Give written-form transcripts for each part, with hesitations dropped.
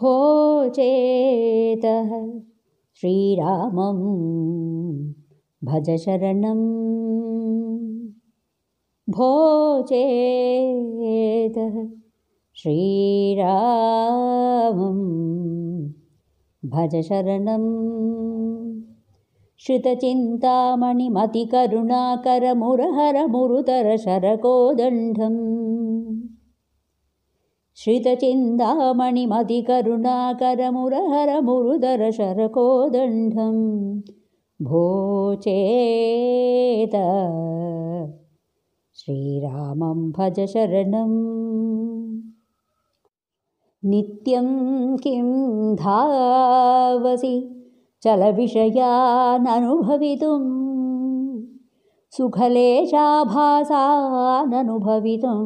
भोचेतः श्रीरामं भज शरणं भोचेतः श्रीरामं भज शरणं श्रितचिन्तामणिमतिकरुणाकरमुरहरमुरुतरशरकोदण्डम् श्रितचिन्तामणिमतिकरुणाकरमुरहरमुरुतरशरकोदण्डं भोचेत श्रीरामं भज शरणं नित्यं किं धावसि चलविषयाननुभवितुं सुखलेशाभासाननुभवितुं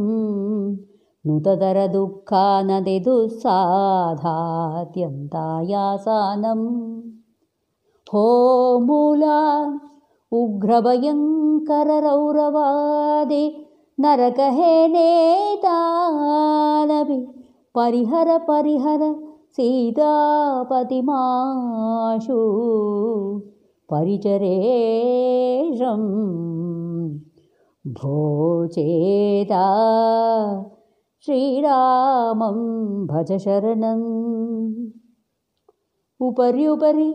नुततरदुःखानदि दुस्साधात्यन्तायासानं हो मूलान् उग्रभयङ्कररौरवादि नरकहेनेतानपि परिहर परिहर सीतापतिमाशु परिचरेशं भोचेता श्रीरामं भज शरणम् उपर्युपरि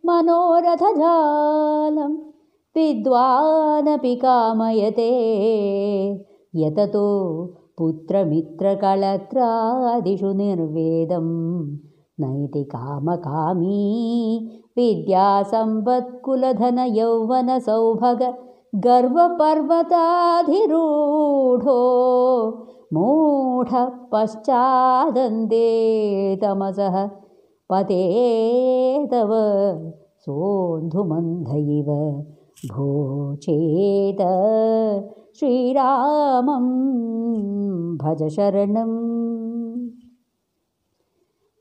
मनोरथजालं विद्वानपि कामयते यततो पुत्रमित्रकलत्रादिषु निर्वेदं नैति कामकामी विद्यासम्पत्कुलधनयौवनसौभग गर्वपर्वताधिरूढो मूढः पश्चादन्ते तमसः पते तव सोऽन्धुमन्ध इव भोचेत श्रीरामं भज शरणम्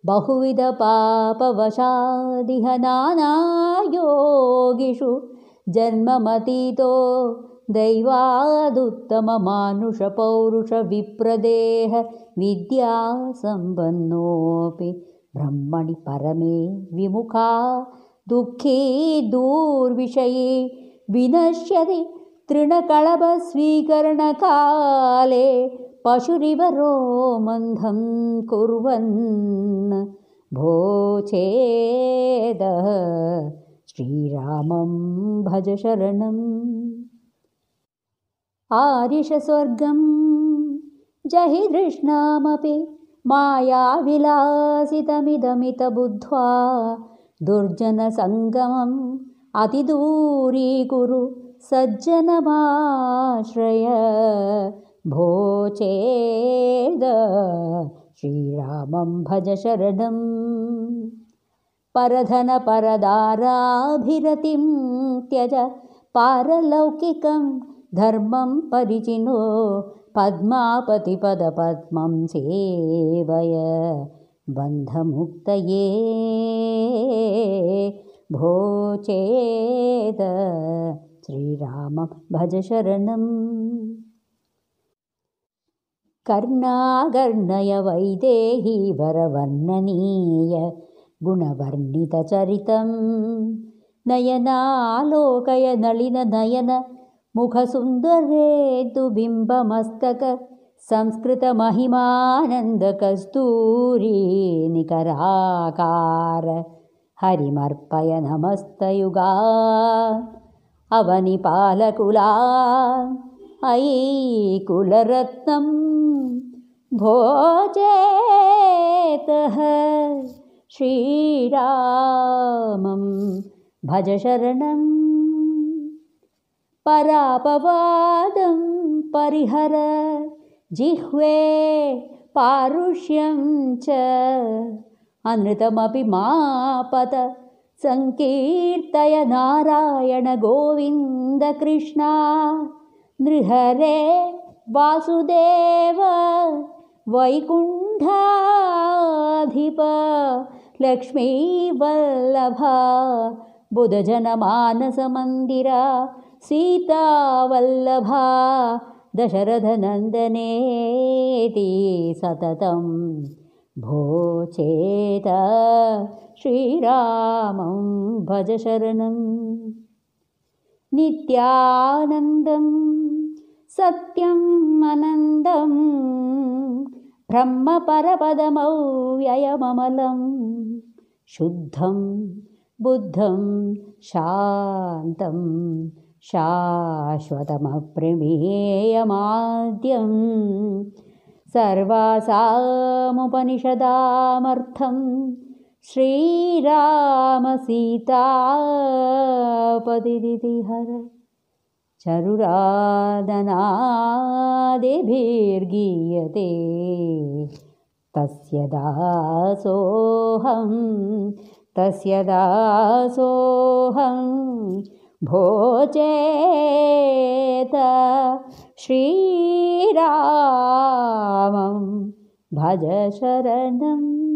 बहुविधपापवशादिह नानायोगिषु जन्ममतीतो दैवादुत्तममानुषपौरुषविप्रदेह विद्यासम्पन्नोऽपि ब्रह्मणि परमे विमुखा दुःखी दूर्विषये विनश्यति तृणकळभस्वीकरणकाले पशुरिव रोमन्धं कुर्वन् भोचेदः श्रीरामं भज शरणम् आरिषस्वर्गं जहि तृष्णामपि मायाविलासितमिदमितबुद्ध्वा दुर्जनसङ्गमम् अतिदूरीकुरु सज्जनमाश्रय भोचेद श्रीरामं भज शरणम् परधनपरदाराभिरतिं त्यज पारलौकिकं धर्मं परिचिनो पद्मापतिपदपद्मं सेवय बन्धमुक्तये भोचेत श्रीरामं भज शरणम् कर्णागर्णय वैदेही वरवर्णनीय गुणवर्णितचरितं नयनालोकय नलिननयन मुखसुन्दरेन्दुबिम्बमस्तक संस्कृतमहिमानन्दकस्तूरी निकराकार हरिमर्पय नमस्तयुगा अवनिपालकुला अयि कुलरत्नं भोचेतः श्रीरामं भज शरणम् परापवादं परिहर जिह्वे पारुष्यं च अनृतमपि मापत संकीर्तय नारायण गोविन्द कृष्णा नृहरे वासुदेव वैकुण्ठाधिप लक्ष्मीवल्लभा बुधजनमानसमन्दिरा सीतावल्लभा दशरथनन्दनेति सततं भोचेत श्रीरामं भज शरणं नित्यानन्दं सत्यम् अनन्दं ब्रह्मपरपदमव्ययममलं शुद्धं बुद्धं शान्तं शाश्वतमप्रमेयमाद्यं सर्वासामुपनिषदामर्थं श्रीरामसीतापतिरिति हर चरुरादनादिभिर्गीयते तस्य दासोऽहं भोचेत श्रीरामं भज शरणम्।